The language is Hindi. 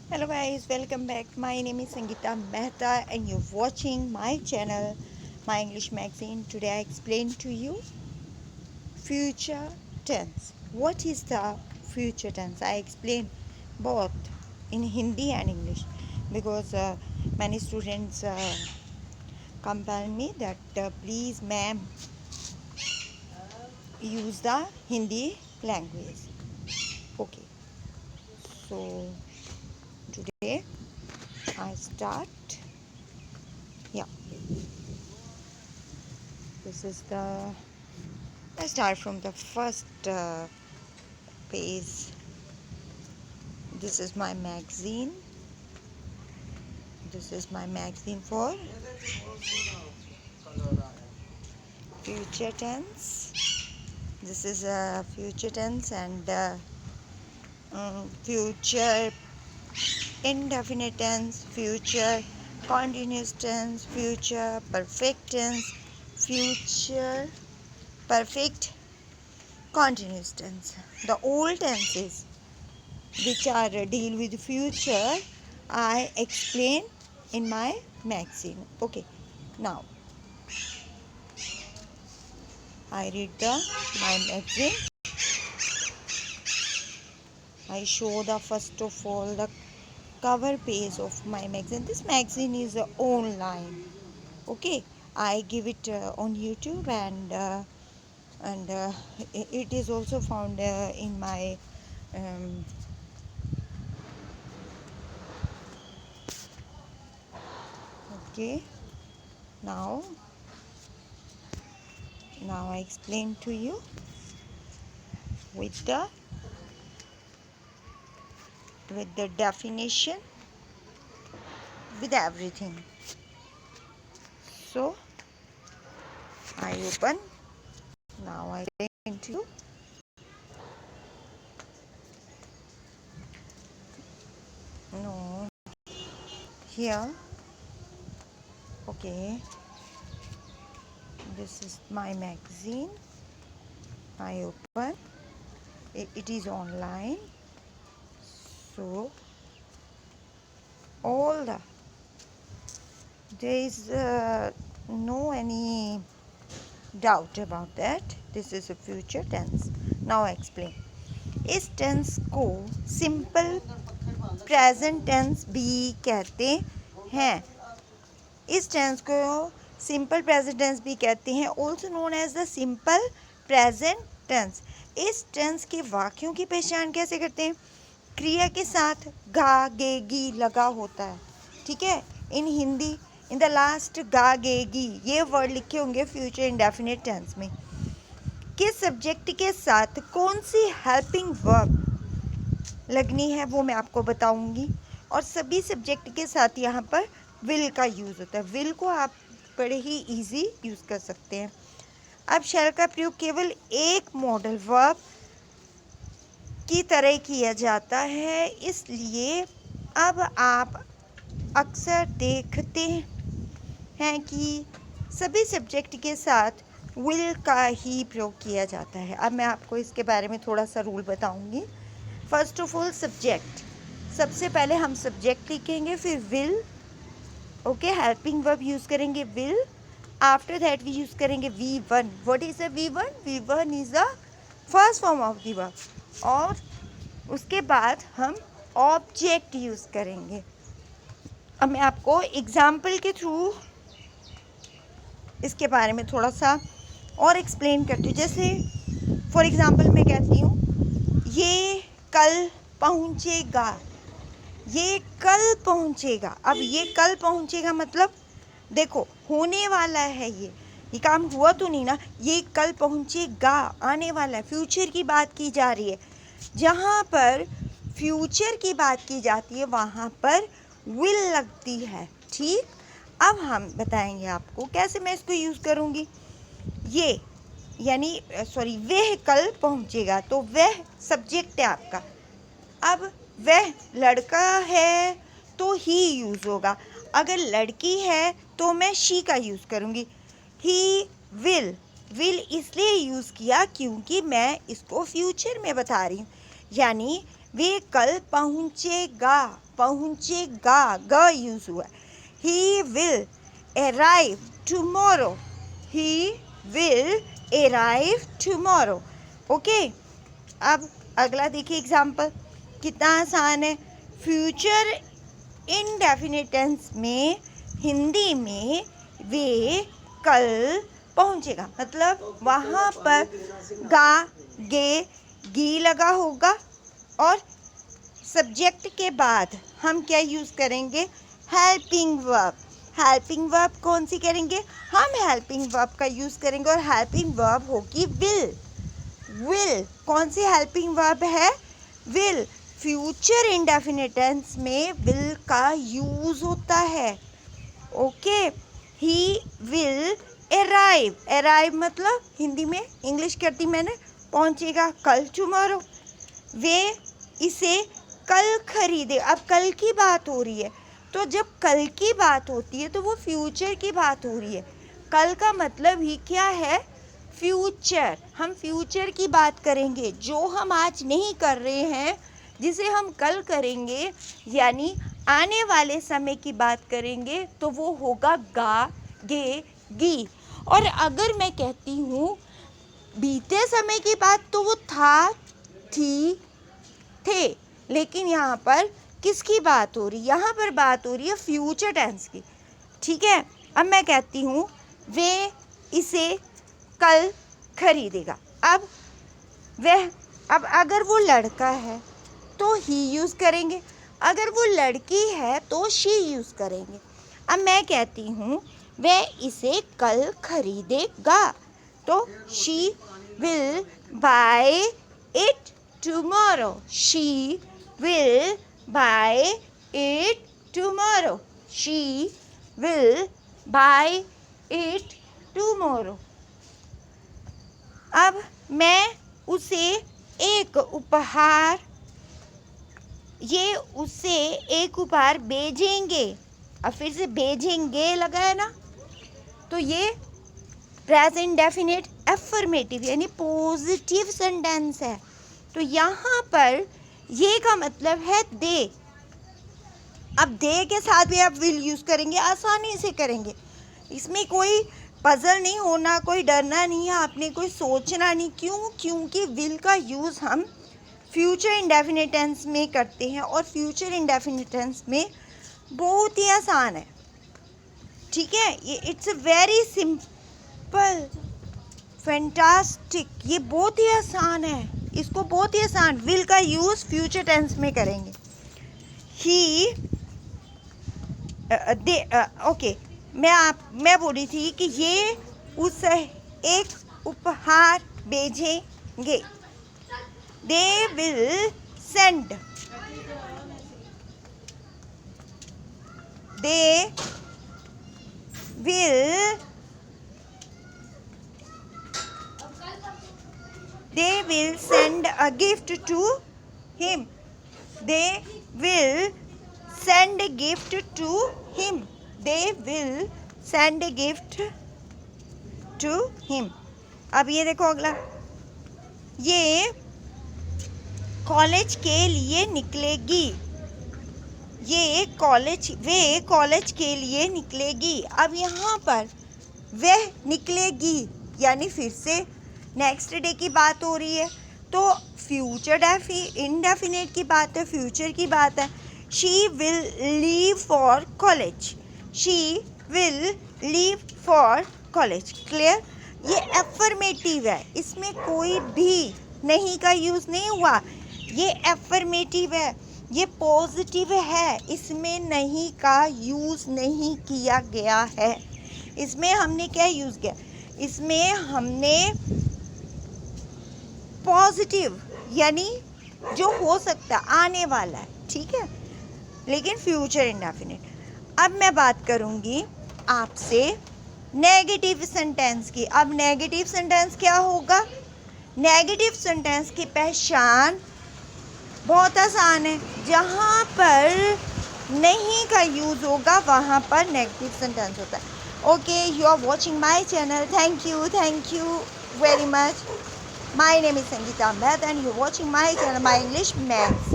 Hello guys, welcome back. My name is Sangeeta Mehta and you're watching my channel, My English Magazine. Today I explain to you future tense. What is the future tense? I explain both in Hindi and English because many students compel me that please ma'am use the Hindi language. Okay, so today I start. Yeah, this is the I start from the first page. This is my magazine. This is my magazine for future tense. This is a future tense and future indefinite tense, future continuous tense, future perfect tense, future perfect continuous tense. The old tenses which are deal with future I explain in my magazine. Okay, now I read my magazine. I show the first of all the cover page of my magazine. This magazine is online. Okay, I give it on YouTube and it is also found in my um, okay. Now I explain to you with the definition, with everything. So I open. Now I explain to you. No, here. Okay, this is my magazine. I open. It is online. So all there is no any doubt about that. This is a future tense. Now I explain. इस टेंस को सिंपल प्रेजेंट टेंस भी कहते हैं. इस टेंस को सिंपल प्रेजेंट टेंस भी कहते हैं, also known as the simple present tense. इस टेंस के वाक्यों की पहचान कैसे करते हैं? क्रिया के साथ गा गे गी लगा होता है. ठीक है, इन हिंदी इन द लास्ट गा गे गी ये वर्ड लिखे होंगे फ्यूचर इंडेफिनिट टेंस में. किस सब्जेक्ट के साथ कौन सी हेल्पिंग वर्ब लगनी है वो मैं आपको बताऊंगी. और सभी सब्जेक्ट के साथ यहाँ पर विल का यूज़ होता है. विल को आप बड़े ही इजी यूज़ कर सकते हैं. अब शैल का प्रयोग केवल एक मॉडल वर्ब की तरह किया जाता है, इसलिए अब आप अक्सर देखते हैं कि सभी सब्जेक्ट के साथ विल का ही प्रयोग किया जाता है. अब मैं आपको इसके बारे में थोड़ा सा रूल बताऊंगी. फर्स्ट ऑफ ऑल सब्जेक्ट, सबसे पहले हम सब्जेक्ट लिखेंगे, फिर will. Okay, helping verb use करेंगे will. After that we use करेंगे V1. What is a V1? V1 is the first form of the verb. और उसके बाद हम ऑब्जेक्ट यूज़ करेंगे. अब मैं आपको एग्जाम्पल के थ्रू इसके बारे में थोड़ा सा और एक्सप्लेन करती हूँ. जैसे फॉर एग्ज़ाम्पल मैं कहती हूँ ये कल पहुँचेगा. ये कल पहुँचेगा. अब ये कल पहुँचेगा मतलब देखो होने वाला है, ये काम हुआ तो नहीं ना. ये कल पहुँचेगा आने वाला है, फ्यूचर की बात की जा रही है. जहाँ पर फ्यूचर की बात की जाती है वहाँ पर विल लगती है. ठीक, अब हम बताएंगे आपको कैसे मैं इसको यूज़ करूँगी. ये यानी सॉरी वह कल पहुँचेगा, तो वह सब्जेक्ट है आपका. अब वह लड़का है तो ही यूज़ होगा. अगर लड़की है तो मैं शी का यूज़ करूँगी. ही विल, विल इसलिए यूज़ किया क्योंकि मैं इसको फ्यूचर में बता रही हूँ. यानी वे कल पहुँचेगा, पहुँचेगा, ग यूज हुआ. He will arrive tomorrow. He will arrive tomorrow. Okay अब अगला देखिए एग्जाम्पल, कितना आसान है. फ्यूचर इनडेफिनिट टेंस में हिंदी में वे कल पहुंचेगा, मतलब वहाँ पर गा, गे, गी लगा होगा और सब्जेक्ट के बाद हम क्या यूज़ करेंगे, हेल्पिंग वर्ब. हेल्पिंग वर्ब कौन सी करेंगे, हम हेल्पिंग वर्ब का यूज़ करेंगे और हेल्पिंग वर्ब होगी विल. विल कौन सी हेल्पिंग वर्ब है, विल. फ्यूचर इंडेफिनिट टेंस में विल का यूज़ होता है. Okay, he will arrive. Arrive मतलब हिंदी में, इंग्लिश कर दी मैंने, पहुंचेगा कल, टुमारो. वे इसे कल खरीदे. अब कल की बात हो रही है, तो जब कल की बात होती है तो वो फ्यूचर की बात हो रही है. कल का मतलब ही क्या है, फ्यूचर. हम फ्यूचर की बात करेंगे, जो हम आज नहीं कर रहे हैं जिसे हम कल करेंगे, यानी आने वाले समय की बात करेंगे, तो वो होगा गा, गे, गी. और अगर मैं कहती हूँ बीते समय की बात, तो वो था, थी, थे. लेकिन यहाँ पर किसकी बात हो रही है, यहाँ पर बात हो रही है फ्यूचर टेंस की. ठीक है, अब मैं कहती हूँ वे इसे कल खरीदेगा. अब अगर वो लड़का है तो ही यूज़ करेंगे, अगर वो लड़की है तो शी यूज़ करेंगे. अब मैं कहती हूँ वह इसे कल खरीदेगा, तो she will buy it tomorrow. She will buy it tomorrow. She will buy it tomorrow. अब मैं उसे एक उपहार, ये उसे एक उपहार भेजेंगे. अब फिर से भेजेंगे लगा है ना, तो ये प्रेजेंट डेफिनेट एफर्मेटिव यानी पॉजिटिव सेंटेंस है. तो यहाँ पर ये का मतलब है दे. अब दे के साथ भी आप विल यूज़ करेंगे, आसानी से करेंगे. इसमें कोई पजल नहीं होना, कोई डरना नहीं है, आपने कोई सोचना नहीं. क्यों, क्योंकि विल का यूज़ हम फ्यूचर इंडेफिनिट टेंस में करते हैं और फ्यूचर इंडेफिनिट टेंस में बहुत ही आसान है. ठीक है, ये it's a very simple, fantastic. ये बहुत ही आसान है, इसको बहुत ही आसान. विल का यूज़ फ्यूचर टेंस में करेंगे. ही दे ओके, मैं बोल रही थी कि ये उसे एक उपहार भेजेंगे. They will send, they will they will send a gift to him. They will send a gift to him. They will send a gift to him. अब ये देखो अगला, ये कॉलेज के लिए निकलेगी. ये वे कॉलेज के लिए निकलेगी. अब यहाँ पर वह निकलेगी यानी फिर से नेक्स्ट डे की बात हो रही है, तो फ्यूचर इनडेफिनेट की बात है, फ्यूचर की बात है. She will leave for college. She will leave for college. Clear, ये एफर्मेटिव है, इसमें कोई भी नहीं का यूज़ नहीं हुआ. ये एफर्मेटिव है, ये पॉजिटिव है, इसमें नहीं का यूज़ नहीं किया गया है. इसमें हमने क्या यूज़ किया, इसमें हमने पॉजिटिव यानी जो हो सकता आने वाला है. ठीक है, लेकिन फ्यूचर इंडेफिनिट. अब मैं बात करूँगी आपसे नेगेटिव सेंटेंस की. अब नेगेटिव सेंटेंस क्या होगा, नेगेटिव सेंटेंस की पहचान बहुत आसान है. जहाँ पर नहीं का यूज़ होगा वहाँ पर नेगेटिव सेंटेंस होता है. Okay, you are watching my channel. Thank you very much. My name is Sangeeta Mehta and you're watching my channel, My English Maths.